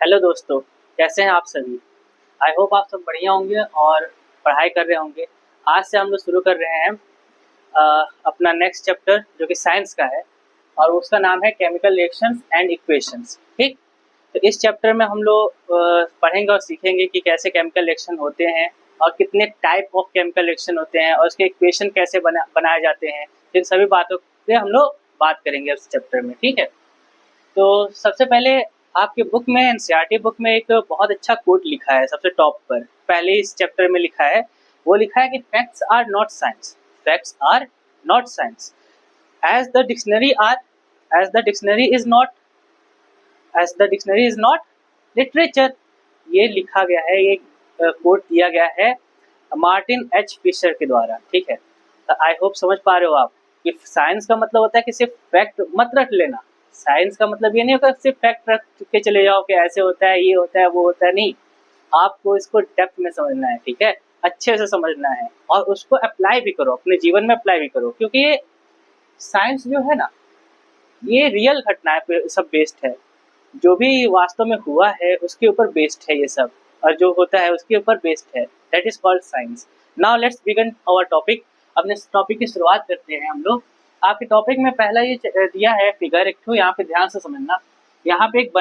Hello दोस्तों, कैसे हैं आप सभी। आई होप आप सब बढ़िया होंगे और पढ़ाई कर रहे होंगे। आज से हम लोग शुरू कर रहे हैं अपना नेक्स्ट चैप्टर जो कि साइंस का है और उसका नाम है केमिकल रिएक्शंस एंड इक्वेशंस। ठीक, तो इस चैप्टर में हम लोग पढ़ेंगे और सीखेंगे कि कैसे केमिकल रिएक्शन होते हैं और कितने टाइप ऑफ केमिकल रिएक्शन होते हैं और उसके इक्वेशन कैसे बनाए जाते हैं। इन सभी बातों पे हम लोग बात करेंगे इस चैप्टर में। ठीक है, तो सबसे पहले आपके बुक में एनसीईआरटी बुक में एक बहुत अच्छा कोट लिखा है सबसे टॉप पर, पहले इस चैप्टर में लिखा है। वो लिखा है कि facts are not science, facts are not science, as the dictionary are, as the dictionary is not, as the dictionary is not literature. ये लिखा गया है, ये कोट दिया गया है मार्टिन एच फिशर के द्वारा। ठीक है, तो आई होप समझ पा रहे हो आप कि साइंस का मतलब होता है कि सिर्फ फैक्ट मत रख लेना। साइंस का मतलब ये नहीं होगा सिर्फ फैक्ट रख के चले जाओ कि ऐसे होता है, ये होता है, वो होता है। नहीं, आपको इसको डेप्थ में समझना है। ठीक है, अच्छे से समझना है और उसको अप्लाई भी करो, अपने जीवन में अप्लाई भी करो, क्योंकि ये साइंस जो है ना, ये रियल घटनाएं पे सब बेस्ड है। जो भी वास्तव में हुआ है उसके ऊपर बेस्ड है ये सब, और जो होता है उसके ऊपर बेस्ड है। That is called science. Now let's begin our topic. अपने टॉपिक की शुरुआत करते हैं हम लोग। आपके टॉपिक में पहला ये दिया है फिगर एक ठो, यहाँ पे ध्यान से समझना। यहाँ पे एक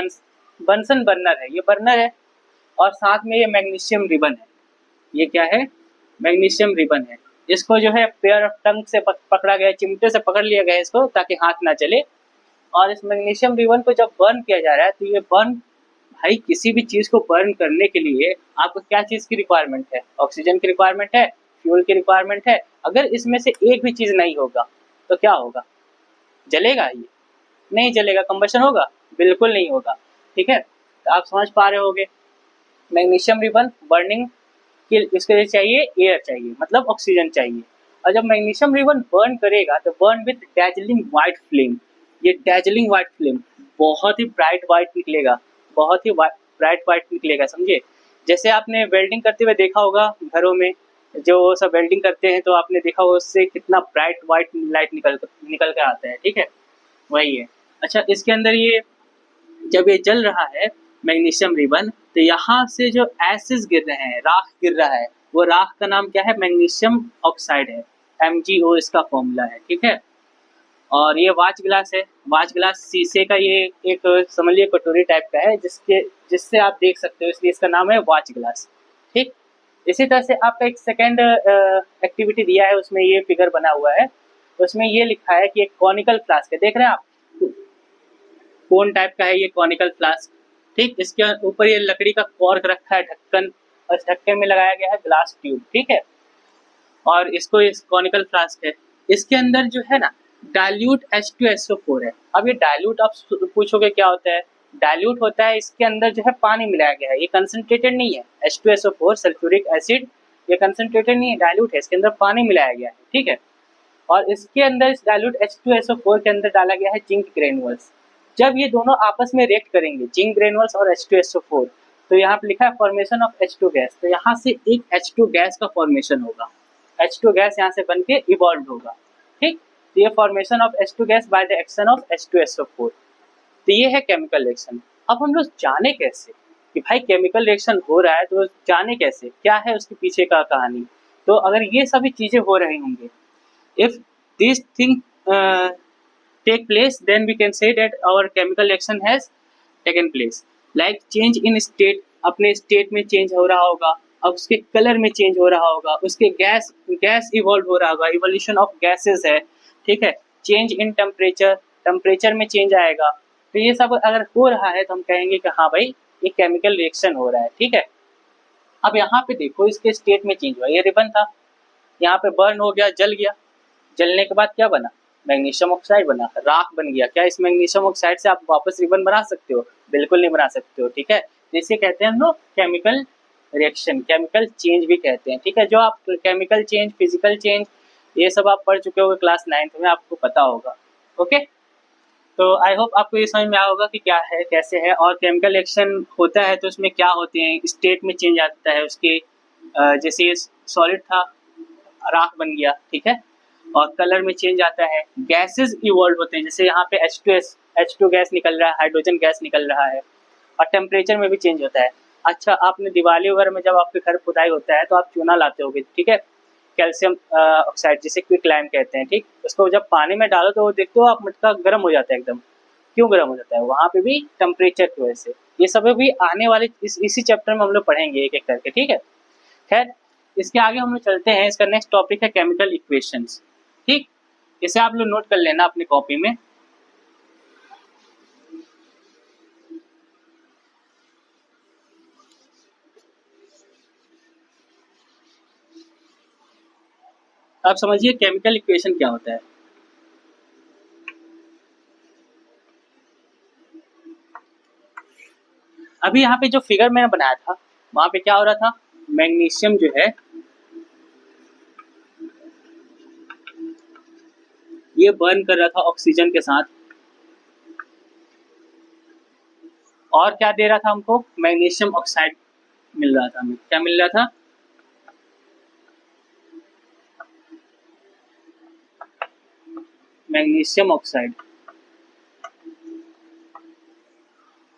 बंसन बर्नर है, ये बर्नर है और साथ में ये मैग्नीशियम रिबन है। ये क्या है? मैग्नीशियम रिबन है। इसको जो है पेयर ऑफ टंग से पकड़ा गया, चिमटे से पकड़ लिया गया इसको, ताकि हाथ ना चले। और इस मैग्नीशियम रिबन को जब बर्न किया जा रहा है, तो ये बर्न, भाई किसी भी चीज़ को बर्न करने के लिए आपको क्या चीज़ की रिक्वायरमेंट है? ऑक्सीजन की रिक्वायरमेंट है, फ्यूल की रिक्वायरमेंट है। अगर इसमें से एक भी चीज़ नहीं होगा तो क्या होगा? जलेगा ये? नहीं जलेगा। कंबशन होगा? बिल्कुल नहीं होगा। ठीक है, तो आप समझ पा रहे होगे। मैग्नीशियम रिबन बर्निंग के इसके लिए चाहिए एयर, चाहिए मतलब ऑक्सीजन चाहिए। और जब मैग्नीशियम रिबन बर्न करेगा तो burn with dazzling white flame. ये डैजलिंग वाइट फ्लेम बहुत ही ब्राइट वाइट निकलेगा, बहुत ही ब्राइट वाइट निकलेगा, समझे। जैसे आपने वेल्डिंग करते हुए देखा होगा घरों में, जो सब वेल्डिंग करते हैं तो आपने देखा होगा उससे कितना ब्राइट वाइट लाइट निकल निकल कर आता है। ठीक है, वही है। अच्छा, इसके अंदर ये जब ये जल रहा है मैग्नीशियम रिबन, तो यहाँ से जो एसिड्स गिर रहे हैं, राख गिर रहा है, वो राख का नाम क्या है? मैग्नीशियम ऑक्साइड है। MgO इसका फॉर्मूला है। ठीक है, और ये वाच ग्लास है। वाच ग्लास शीशे का ये एक समझ लीजिए कटोरी टाइप का है, जिससे आप देख सकते हो, इसलिए इसका नाम है वाच ग्लास। ठीक, इसी तरह से आपका एक सेकेंड एक्टिविटी दिया है, उसमें ये फिगर बना हुआ है। उसमें ये लिखा है कि एक कॉनिकल फ्लास्क है, देख रहे हैं आप? कोन टाइप का है ये कॉनिकल फ्लास्क। ठीक, इसके ऊपर ये लकड़ी का कॉर्क रखा है, ढक्कन, और इस ढक्कन में लगाया गया है ग्लास ट्यूब। ठीक है, और इसको इस कॉनिकल फ्लास्क है, इसके अंदर जो है ना डाइल्यूट H2SO4 है। अब ये डाइल्यूट आप पूछोगे क्या होता है? डाइल्यूट होता है इसके अंदर जो है पानी मिलाया गया है, ये कंसंट्रेटेड नहीं है। H2SO4 सल्फ्यूरिक एसिड, ये कंसंट्रेटेड नहीं है, डाइल्यूट है, इसके अंदर पानी मिलाया गया है। ठीक है, और इसके अंदर इस डाइल्यूट H2SO4 के अंदर डाला गया है जिंक ग्रेनुअल्स। जब ये दोनों आपस में रिएक्ट करेंगे, जिंक ग्रेनुअल्स और H2SO4, तो यहाँ पे लिखा है फॉर्मेशन ऑफ H2 गैस। तो यहाँ से एक H2 गैस का फॉर्मेशन होगा, H2 गैस यहाँ से बन के इवॉल्व होगा। ठीक, तो ये formation of H2 gas by the action of H2SO4। तो ये है केमिकल रिएक्शन। अब हम लोग जाने कैसे कि भाई केमिकल रिएक्शन हो रहा है, तो जाने कैसे, क्या है उसके पीछे का कहानी। तो अगर ये सभी चीज़ें हो रही होंगी, if these things take place, then we can say that our chemical reaction has taken place. Like change in state, अपने स्टेट में चेंज हो रहा होगा, अब उसके कलर में चेंज हो रहा होगा, उसके गैस इवॉल्व हो रहा होगा, इवोल्यूशन ऑफ गैसेस है। ठीक है, चेंज इन टेम्परेचर, टेम्परेचर में चेंज आएगा। तो ये सब अगर हो रहा है तो हम कहेंगे कि हाँ भाई ये केमिकल रिएक्शन हो रहा है। ठीक है, अब यहाँ पे देखो इसके स्टेट में चेंज हुआ, ये रिबन था, यहाँ पे बर्न हो गया, जल गया। जलने के बाद क्या बना? मैग्नीशियम ऑक्साइड बना, राख बन गया। क्या इस मैग्नीशियम ऑक्साइड से आप वापस रिबन बना सकते हो? बिल्कुल नहीं बना सकते हो। ठीक है, जिसे कहते हैं हम लोग केमिकल रिएक्शन, केमिकल चेंज भी कहते हैं। ठीक है, जो आप केमिकल चेंज, फिजिकल चेंज, ये सब आप पढ़ चुके होगे क्लास 9th में, आपको पता होगा। ओके, तो आई होप आपको ये समझ में आया होगा कि क्या है, कैसे है, और केमिकल रिएक्शन होता है तो उसमें क्या होते हैं, स्टेट में चेंज आता है उसके। जैसे ये सॉलिड था, राख बन गया। ठीक है, और कलर में चेंज आता है, गैसेस इवॉल्व होते हैं, जैसे यहाँ पे H2 गैस निकल रहा है, हाइड्रोजन गैस निकल रहा है। और टेम्परेचर में भी चेंज होता है। अच्छा, आपने दिवाली वगैरह में जब आपके घर खुदाई होता है तो आप चूना लाते होगे, ठीक है, कैल्शियम ऑक्साइड जिसे क्विक लाइम कहते हैं, ठीक। उसको जब पानी में डालो तो वो देखते हो आप मटका गर्म हो जाता है एकदम। क्यों गर्म हो जाता है? वहाँ पे भी टेम्परेचर की वजह से। ये सब भी आने वाले इसी चैप्टर में हम लोग पढ़ेंगे एक एक करके, ठीक है। खैर, इसके आगे हम लोग चलते हैं। इसका नेक्स्ट टॉपिक है केमिकल इक्वेशंस, ठीक। इसे आप लोग नोट कर लेना अपनी कॉपी में। आप समझिए केमिकल इक्वेशन क्या होता है। अभी यहाँ पे जो फिगर मैंने बनाया था वहां पे क्या हो रहा था, मैग्नीशियम जो है ये बर्न कर रहा था ऑक्सीजन के साथ, और क्या दे रहा था हमको, मैग्नीशियम ऑक्साइड मिल रहा था। हमें क्या मिल रहा था, मैग्नीशियम ऑक्साइड,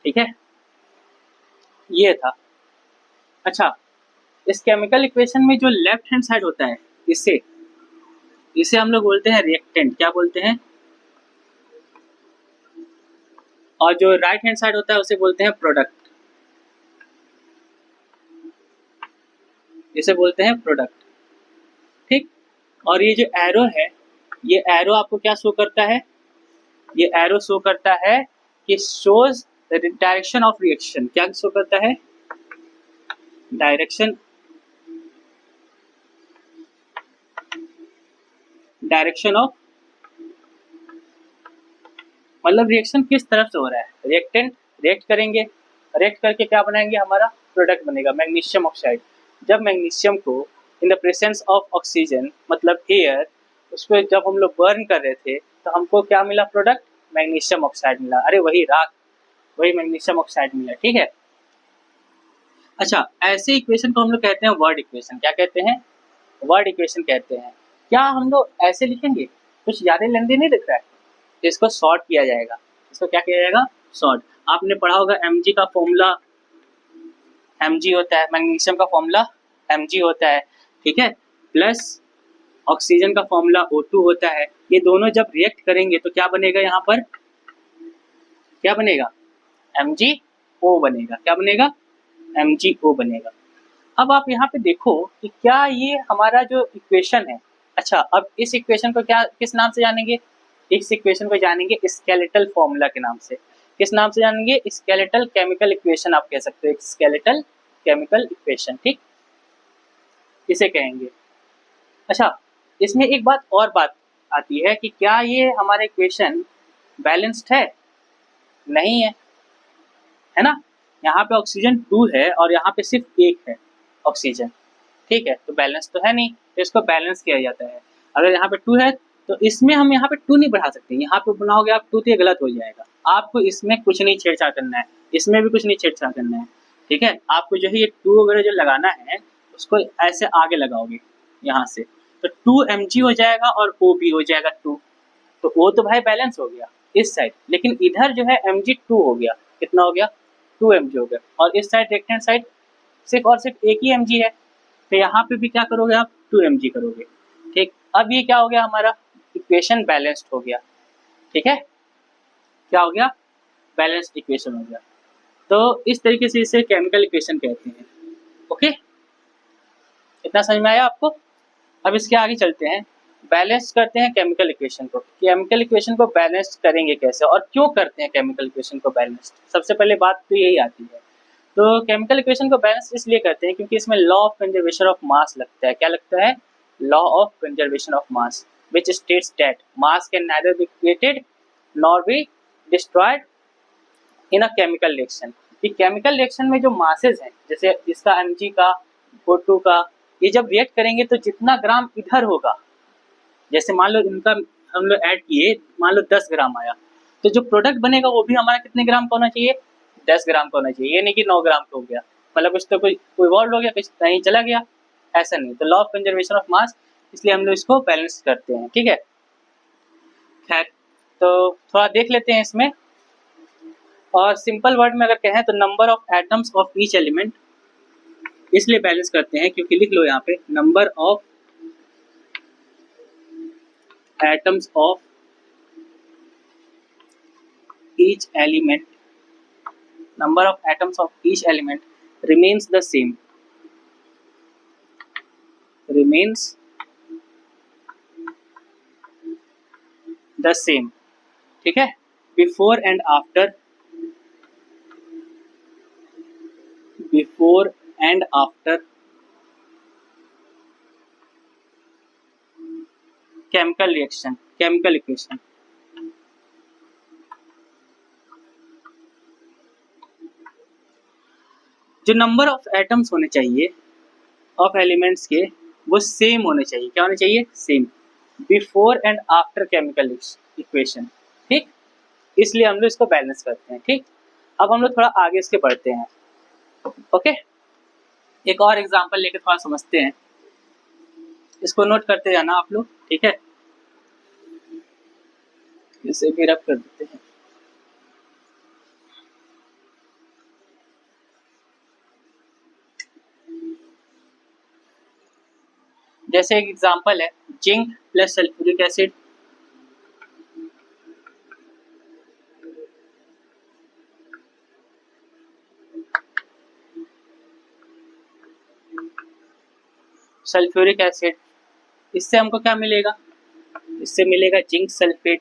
ठीक है, ये था। अच्छा, इस केमिकल इक्वेशन में जो लेफ्ट हैंड साइड होता है इसे इसे हम लोग बोलते हैं रिएक्टेंट। क्या बोलते हैं? और जो राइट हैंड साइड होता है उसे बोलते हैं प्रोडक्ट। इसे बोलते हैं प्रोडक्ट, ठीक। और ये जो एरो है, ये एरो आपको क्या शो करता है, ये एरो शो करता है कि shows the direction of reaction. क्या शो करता है? डायरेक्शन, डायरेक्शन ऑफ, मतलब रिएक्शन किस तरफ से हो रहा है। रिएक्टेंट रिएक्ट करेंगे, रिएक्ट करके क्या बनाएंगे, हमारा प्रोडक्ट बनेगा मैग्नीशियम ऑक्साइड। जब मैग्नीशियम को in the presence of oxygen मतलब एयर, उसको जब हम लोग बर्न कर रहे थे तो हमको क्या मिला, प्रोडक्ट मैग्नीशियम ऑक्साइड मिला। अरे वही राख, वही मैग्नीशियम ऑक्साइड मिला, ठीक है। अच्छा, ऐसे इक्वेशन को हम लोग कहते हैं वर्ड इक्वेशन। क्या कहते हैं? वर्ड इक्वेशन कहते हैं। क्या हम लोग ऐसे लिखेंगे? कुछ ज्यादा लेंदी नहीं दिख रहा है, इसको शॉर्ट किया जाएगा। इसको क्या किया जाएगा? शॉर्ट। आपने पढ़ा होगा Mg का फॉर्मूला, Mg होता है, मैग्नीशियम का फॉर्मूला Mg होता है, ठीक है, प्लस ऑक्सीजन का फॉर्मूला O2 होता है। ये दोनों जब रिएक्ट करेंगे तो क्या बनेगा, यहाँ पर क्या बनेगा, MgO बनेगा। क्या बनेगा? MgO बनेगा। अब आप यहाँ पे देखो कि क्या ये हमारा जो इक्वेशन है, अच्छा अब इस इक्वेशन को क्या किस नाम से जानेंगे, इस इक्वेशन को जानेंगे स्केलेटल फॉर्मूला के नाम से। किस नाम से जानेंगे? स्केलेटल केमिकल इक्वेशन आप कह सकते हो, स्केलेटल केमिकल इक्वेशन, ठीक, इसे कहेंगे। अच्छा, इसमें एक बात और बात आती है कि क्या ये हमारा इक्वेशन बैलेंस्ड है? नहीं है, है ना। यहाँ पे ऑक्सीजन 2 है और यहाँ पे सिर्फ 1 है ऑक्सीजन, ठीक है, तो बैलेंस तो है नहीं, तो इसको बैलेंस किया जाता है। अगर यहाँ पे 2 है तो इसमें हम यहाँ पे 2 नहीं बढ़ा सकते। यहाँ पे बनाओगे आप 2 तो ये गलत हो जाएगा। आपको इसमें कुछ नहीं छेड़छाड़ करना है, इसमें भी कुछ नहीं छेड़छाड़ करना है, ठीक है। आपको जो है ये 2 वगैरह जो लगाना है उसको ऐसे आगे लगाओगे यहाँ से, तो 2 Mg हो जाएगा और O भी हो जाएगा 2, तो O तो भाई बैलेंस हो गया इस साइड, लेकिन इधर जो है Mg2 हो गया। कितना हो गया? 2 Mg हो गया। और इस साइड लेफ्ट हैंड साइड सिर्फ और सिर्फ एक ही Mg है, तो यहाँ पे भी क्या करोगे आप, 2 Mg करोगे, ठीक। अब ये क्या हो गया, हमारा इक्वेशन बैलेंस्ड हो गया, ठीक है। क्या हो गया? बैलेंस्ड इक्वेशन हो गया। तो इस तरीके से इसे केमिकल इक्वेशन कहते हैं, ओके। इतना समझ में आया आपको? अब इसके आगे चलते हैं, बैलेंस करते हैं केमिकल इक्वेशन को। केमिकल इक्वेशन को बैलेंस करेंगे कैसे और क्यों करते हैं केमिकल इक्वेशन को बैलेंस्ड? सबसे पहले बात तो यही आती है। तो केमिकल इक्वेशन को बैलेंस इसलिए करते हैं क्योंकि इसमें law of conservation of mass लगता है। क्या लगता है? Law of conservation of mass which states that mass can neither be created nor be destroyed in a chemical reaction। कि केमिकल रिएक्शन में जो मासेस हैं, जैसे इसका Mg का, O2 का, ये जब रिएक्ट करेंगे तो जितना ग्राम इधर होगा, जैसे मान लो इनका हम लोग ऐड किए, मान लो 10 ग्राम आया, तो जो प्रोडक्ट बनेगा वो भी हमारा कितने ग्राम का होना चाहिए? 10 ग्राम का होना चाहिए। ये नहीं कि 9 ग्राम का हो गया, मतलब कुछ तो कोई वॉल्ड हो गया, कुछ नहीं चला गया, ऐसा नहीं। तो law of conservation of mass, इसलिए हम लोग इसको बैलेंस करते हैं, ठीक है। खैर, तो थोड़ा देख लेते हैं इसमें। और सिंपल वर्ड में अगर कहें तो number of atoms of each element, इसलिए बैलेंस करते हैं क्योंकि लिख लो यहाँ पे number of atoms of each element, number of atoms of each element remains the same, remains the same, ठीक है। before and after, before and after chemical reaction, chemical equation, जो नंबर ऑफ एटम्स होने चाहिए of elements के वो same होने चाहिए। क्या होने चाहिए? Same, before and after chemical equation, ठीक। इसलिए हम लोग इसको बैलेंस करते हैं, ठीक। अब हम लोग थोड़ा आगे इसके बढ़ते हैं, ओके। एक और एग्जांपल लेके थोड़ा समझते हैं, इसको नोट करते जाना आप लोग, ठीक है। इसे भी रब कर देते हैं। जैसे एक एग्जांपल है zinc plus sulphuric acid, sulphuric acid, इससे हमको क्या मिलेगा? इससे मिलेगा जिंक सल्फेट,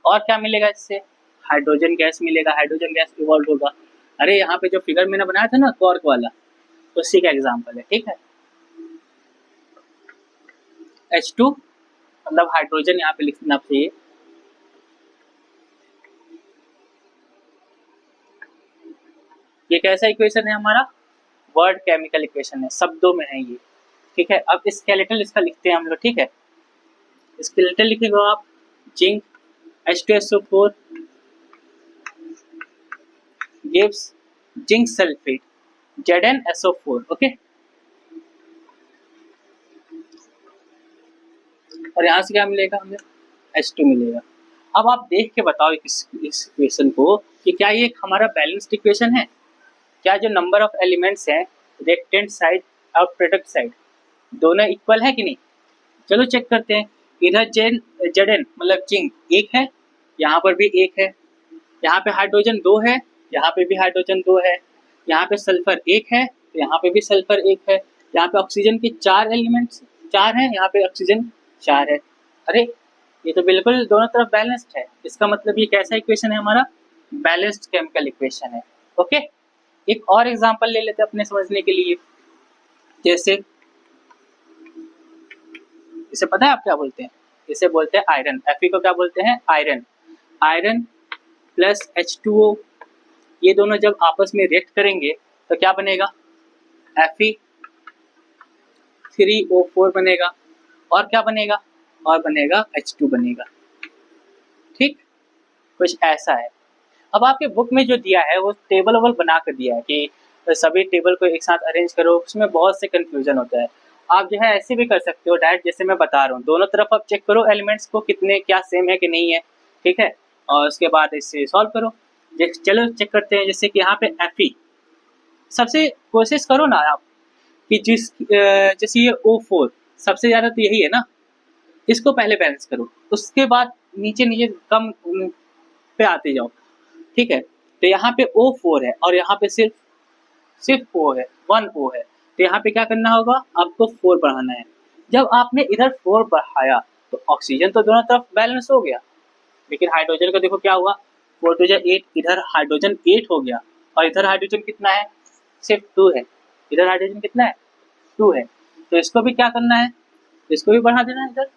और क्या मिलेगा? इससे हाइड्रोजन गैस मिलेगा, हाइड्रोजन गैस इवॉल्व होगा। अरे यहाँ पे जो फिगर मैंने बनाया था ना कॉर्क वाला, उसी का एग्जांपल है, ठीक है। H2 मतलब हाइड्रोजन यहाँ पे लिखना चाहिए, ये कैसा इक्वेशन है हमारा? वर्ड केमिकल इक्वेशन है, शब्दों में है ये, ठीक है। अब स्केलेटल इसका लिखते हैं हम लोग, ठीक है। स्केलेटल लिखेगा आप zinc H2SO4 gives zinc sulfate ZnSO4, okay. और यहाँ से क्या मिलेगा हमें? H2 मिलेगा। अब आप देख के बताओ इस इक्वेशन को कि क्या ये हमारा बैलेंस्ड इक्वेशन है? क्या जो नंबर ऑफ एलिमेंट्स हैं रिएक्टेंट साइड और प्रोडक्ट साइड दोनों इक्वल है कि नहीं? चलो चेक करते हैं। इधर Zn मतलब जिंक एक है, यहाँ पर भी एक है, यहाँ पे हाइड्रोजन 2 है, यहाँ पे भी हाइड्रोजन 2 है, यहाँ पे सल्फर 1 है, यहाँ पे भी सल्फर 1 है, यहाँ पे ऑक्सीजन के 4 एलिमेंट्स 4 हैं, यहाँ पे ऑक्सीजन 4 है। अरे ये तो बिल्कुल दोनों तरफ बैलेंस्ड है। इसका मतलब ये कैसा इक्वेशन है हमारा? बैलेंस्ड केमिकल इक्वेशन है, ओके। एक और एग्जांपल ले लेते हैं अपने समझने के लिए। जैसे इसे पता है आप क्या बोलते हैं? इसे बोलते हैं आयरन। Fe को क्या बोलते हैं? आयरन। आयरन प्लस H2O, ये दोनों जब आपस में रिएक्ट करेंगे तो क्या बनेगा? Fe3O4 बनेगा, और क्या बनेगा? और बनेगा H2 बनेगा, ठीक। कुछ ऐसा है। अब आपके बुक में जो दिया है वो टेबल वबल बना कर दिया है कि सभी टेबल को एक साथ अरेंज करो, उसमें बहुत से कंफ्यूजन होता है। आप जो है ऐसे भी कर सकते हो डायरेक्ट, जैसे मैं बता रहा हूँ, दोनों तरफ आप चेक करो एलिमेंट्स को कितने क्या सेम है कि नहीं है, ठीक है। और उसके बाद इसे सॉल्व करो। चलो चेक करते हैं। जैसे कि यहाँ पे Fe, सबसे कोशिश करो ना आप कि जैसे ये O4 सबसे ज़्यादा तो यही है ना, इसको पहले बैलेंस करो, उसके बाद नीचे नीचे कम पे आते जाओ, ठीक है। तो यहाँ पे O4 है और यहाँ पे सिर्फ O है, 1 O है। तो यहाँ पे क्या करना होगा? आपको 4 बढ़ाना है। जब आपने इधर 4 बढ़ाया तो ऑक्सीजन तो दोनों तरफ बैलेंस हो गया, लेकिन हाइड्रोजन का देखो क्या हुआ? 4 2 8, इधर हाइड्रोजन 8 हो गया, और इधर हाइड्रोजन कितना है? सिर्फ 2 है। इधर हाइड्रोजन कितना है? 2 है। तो इसको भी क्या करना है? इसको भी बढ़ा देना है इधर,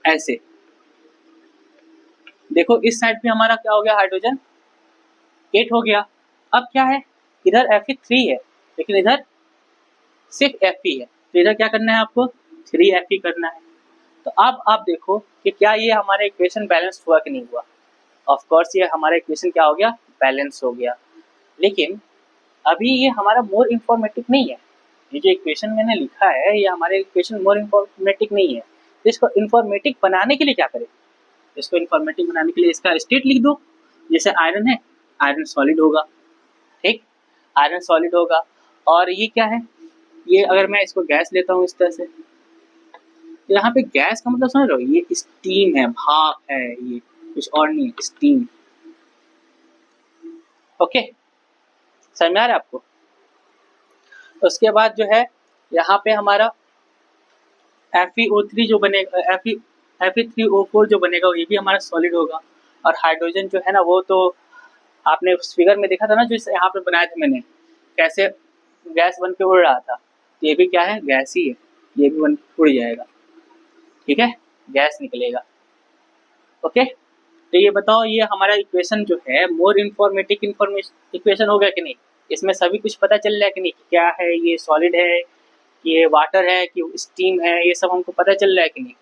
ऐसे। देखो इस साइड पे हमारा क्या हो गया? हाइड्रोजन 8 हो गया। अब क्या है? इधर Fe3 है, लेकिन इधर सिर्फ Fe है। तो इधर क्या करना है आपको? 3 Fe करना है। तो अब आप देखो कि क्या ये हमारा इक्वेशन बैलेंस हुआ कि नहीं हुआ। ऑफ कोर्स ये हमारा इक्वेशन क्या हो गया? बैलेंस हो गया। लेकिन अभी ये हमारा मोर इंफॉर्मेटिव नहीं है। ये जो इक्वेशन मैंने लिखा है ये हमारे इक्वेशन मोर इन्फॉर्मेटिक नहीं है। तो इसको इन्फॉर्मेटिक बनाने के लिए क्या करें, इसको इन्फॉर्मेटिक बनाने के लिए इसका स्टेट लिख दो। जैसे आयरन है, आयरन सॉलिड होगा, ठीक, आयरन सॉलिड होगा। और ये क्या है, ये अगर मैं इसको गैस लेता हूँ इस तरह से, तो यहाँ पे गैस का मतलब समझ रहे हो, ये स्टीम है, भाप है, ये कुछ और नहीं है, स्टीम। ओके, समझ में आ रहा है आपको। उसके बाद जो है यहाँ पे हमारा FeO3 जो बनेगा, Fe3O4 जो बनेगा ये भी हमारा सॉलिड होगा। और हाइड्रोजन जो है ना वो तो आपने उस फिगर में देखा था ना, जो यहाँ पे बनाया था मैंने, कैसे गैस बन के उड़ रहा था। ये भी क्या है, गैस ही है, ये भी बन उड़ जाएगा, ठीक है, गैस निकलेगा। ओके, तो ये बताओ ये हमारा इक्वेशन जो है मोर इन्फॉर्मेटिक इक्वेशन हो गया कि नहीं, इसमें सभी कुछ पता चल रहा है कि नहीं, क्या है, ये सॉलिड है, ये वाटर है कि स्टीम है, ये सब हमको पता चल रहा है कि नहीं।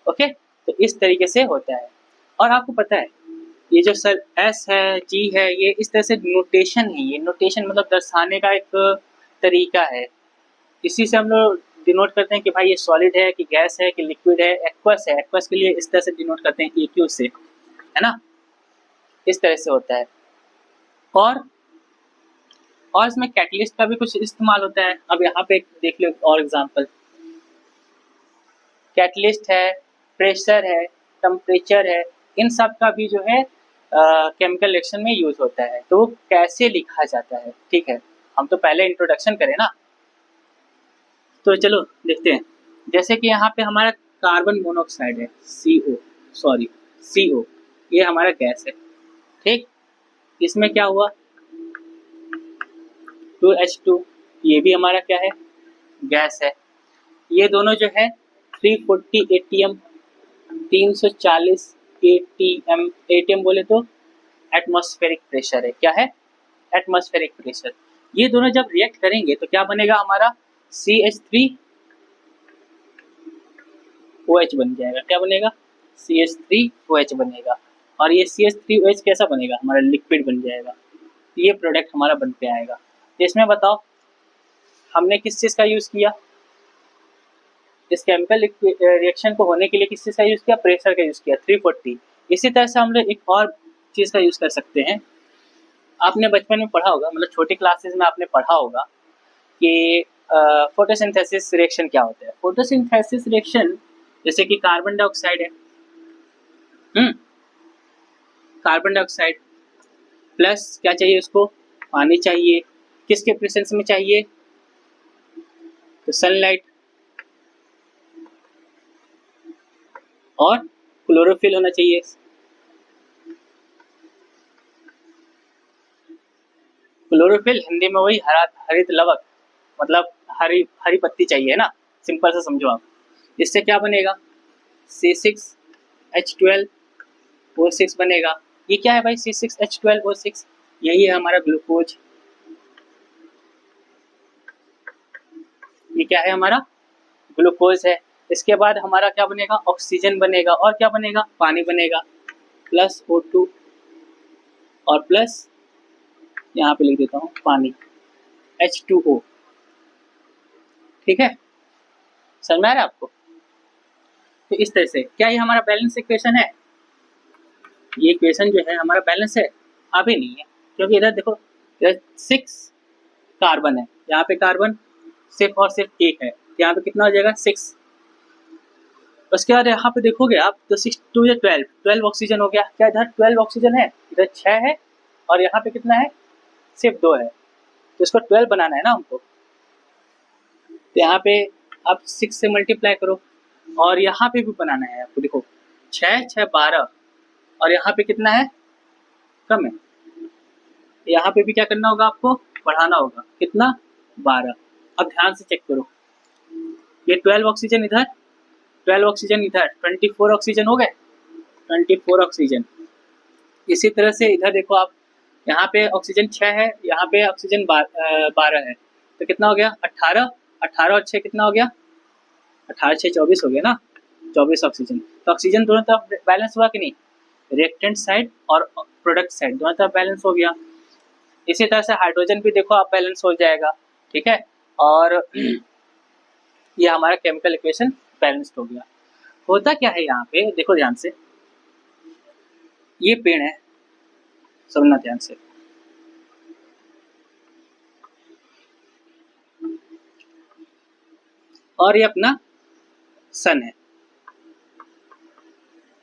ओके, तो इस तरीके से होता है। और आपको पता है ये जो सर एस है, जी है, ये इस तरह से नोटेशन है, ये नोटेशन मतलब दर्शाने का एक तरीका है। इसी से हम लोग डिनोट करते हैं कि भाई ये सॉलिड है कि गैस है कि लिक्विड है। एक्वस है, एक्वस के लिए इस तरह से डिनोट करते हैं EQ से, है ना, इस तरह से होता है। और इसमें कैटलिस्ट का भी कुछ इस्तेमाल होता है। अब यहाँ पे देख लो और एग्जांपल, कैटलिस्ट है, प्रेशर है, टेम्परेचर है, इन सब का भी जो है केमिकल रिएक्शन में यूज होता है। तो वो कैसे लिखा जाता है, ठीक है, हम तो पहले इंट्रोडक्शन करें ना, तो चलो देखते हैं। जैसे कि यहाँ पे हमारा कार्बन मोनोऑक्साइड है, CO, ये हमारा गैस है, ठीक, इसमें क्या हुआ 2H2, ये भी हमारा क्या है, गैस है। ये दोनों जो है 340 ATM, 340 ATM बोले तो एटमॉस्फेरिक प्रेशर है, क्या है, एटमॉस्फेरिक प्रेशर। ये दोनों जब रिएक्ट करेंगे तो क्या बनेगा हमारा CH3OH बन जाएगा, क्या बनेगा, CH3OH बनेगा। और ये CH3OH कैसा बनेगा, हमारा लिक्विड बन जाएगा। ये प्रोडक्ट हमारा बन के आएगा। तो इसमें बताओ हमने किस चीज़ का यूज़ किया, इस केमिकल रिएक्शन को होने के लिए किस चीज़ का यूज़ किया, प्रेशर का यूज़ किया 340। इसी तरह से हम लोग एक और चीज़ का यूज़ कर सकते हैं। आपने बचपन में पढ़ा होगा, मतलब छोटी क्लासेस में आपने पढ़ा होगा कि फोटोसिंथेसिस रिएक्शन क्या होता है। फोटोसिंथेसिस रिएक्शन जैसे कि कार्बन डाइऑक्साइड है, कार्बन डाइऑक्साइड प्लस क्या चाहिए उसको, पानी चाहिए, किसके प्रेजेंस में चाहिए, तो सनलाइट और क्लोरोफिल होना चाहिए। क्लोरोफिल हिंदी में वही हरित लवक, मतलब हरी पत्ती चाहिए ना, सिंपल से समझो आप। इससे क्या बनेगा C6H12O6 बनेगा। ये क्या है भाई C6H12O6, यही है हमारा ग्लूकोज। ये क्या है हमारा ग्लूकोज है। इसके बाद हमारा क्या बनेगा, ऑक्सीजन बनेगा, और क्या बनेगा, पानी बनेगा, प्लस O2 और प्लस यहाँ पे लिख देता हूँ पानी H2O, ठीक है, समझ में आ रहा है आपको। तो इस तरह से क्या ये हमारा बैलेंस इक्वेशन है, ये इक्वेशन जो है हमारा बैलेंस है, अभी नहीं है, क्योंकि इधर देखो इधर 6 कार्बन है, यहाँ पे कार्बन सिर्फ और सिर्फ एक है, यहाँ पे कितना हो जाएगा 6। उसके बाद यहाँ पे देखोगे आप तो 6 2 या 12 ऑक्सीजन हो गया। क्या इधर 12 ऑक्सीजन है, इधर 6 है, और यहाँ पे कितना है, सिर्फ 2 है। तो इसको 12 बनाना है ना हमको, तो यहाँ पे आप 6 से मल्टीप्लाई करो, और यहाँ पे भी बनाना है आपको। देखो 6 6 12, और यहाँ पे कितना है, कम है, यहाँ पे भी क्या करना होगा आपको, बढ़ाना होगा, कितना 12। अब ध्यान से चेक करो, ये 12 ऑक्सीजन इधर, 12 ऑक्सीजन इधर, 24 ऑक्सीजन हो गए, 24 ऑक्सीजन। इसी तरह से इधर देखो आप, यहाँ पे ऑक्सीजन 6 है, यहाँ पे ऑक्सीजन 12 है, तो कितना हो गया 18, 18 और 6 कितना हो गया, 18 6 24 हो गया ना, 24 ऑक्सीजन। तो ऑक्सीजन दोनों तरफ बैलेंस हुआ कि नहीं, रिएक्टेंट साइड और प्रोडक्ट साइड दोनों तरफ बैलेंस हो गया। इसी तरह से हाइड्रोजन भी देखो आप बैलेंस हो जाएगा, ठीक है। और ये हमारा केमिकल इक्वेशन बैलेंस्ड हो गया। होता क्या है यहाँ पे, देखो ध्यान से, ये पेड़ है, समझना ध्यान से, और ये अपना सन है,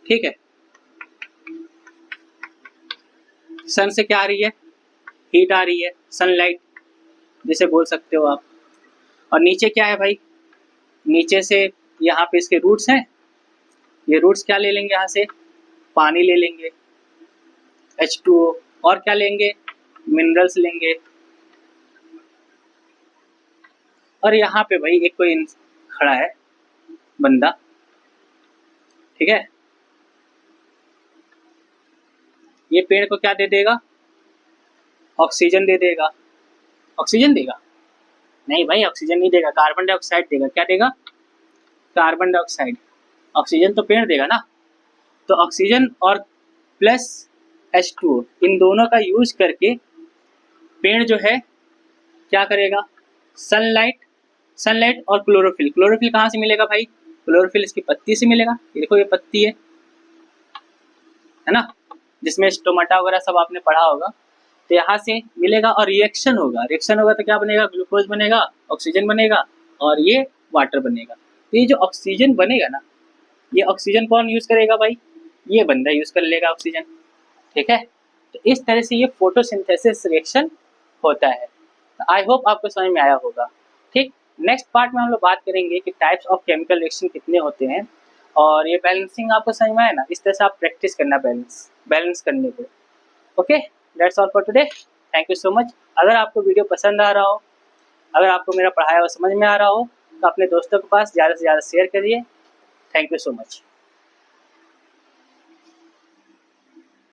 ठीक है। सन से क्या आ रही है, हीट आ रही है, सनलाइट जिसे बोल सकते हो आप। और नीचे क्या है भाई, नीचे से यहाँ पे इसके रूट्स हैं, ये रूट्स क्या ले लेंगे यहाँ से, पानी ले लेंगे H2O, और क्या लेंगे, मिनरल्स लेंगे। और यहाँ पे भाई एक कोई खड़ा है बंदा, ठीक है, ये पेड़ को क्या दे देगा, ऑक्सीजन दे देगा। ऑक्सीजन देगा? नहीं भाई, ऑक्सीजन नहीं देगा, कार्बन डाइऑक्साइड देगा। क्या देगा, कार्बन डाइऑक्साइड। ऑक्सीजन तो पेड़ देगा ना। तो ऑक्सीजन और प्लस H2O, इन दोनों का यूज करके पेड़ जो है क्या करेगा, सनलाइट और क्लोरोफिल। क्लोरोफिल कहाँ से मिलेगा भाई, क्लोरोफिल इसकी पत्ती से मिलेगा। ये देखो, ये पत्ती है ना, जिसमें स्टोमाटा वगैरह सब आपने पढ़ा होगा। तो यहाँ से मिलेगा और रिएक्शन होगा, रिएक्शन होगा तो क्या बनेगा, ग्लूकोज बनेगा, ऑक्सीजन बनेगा, और ये वाटर बनेगा। तो ये जो ऑक्सीजन बनेगा ना, ये ऑक्सीजन कौन यूज करेगा भाई, ये बंदा यूज कर लेगा ऑक्सीजन, ठीक है। तो इस तरह से ये फोटोसिंथेसिस रिएक्शन होता है। आई होप आपको समझ में आया होगा, ठीक। नेक्स्ट पार्ट में हम लोग बात करेंगे कि टाइप्स ऑफ केमिकल रिएक्शन कितने होते हैं, और ये बैलेंसिंग आपको समझ में आया ना, इस तरह से आप प्रैक्टिस करना बैलेंस करने को। Okay, that's all for today, thank you so much. अगर आपको वीडियो पसंद आ रहा हो, अगर आपको मेरा पढ़ाया हुआ समझ में आ रहा हो, तो अपने दोस्तों के पास ज़्यादा से ज़्यादा शेयर करिए। Thank you so much.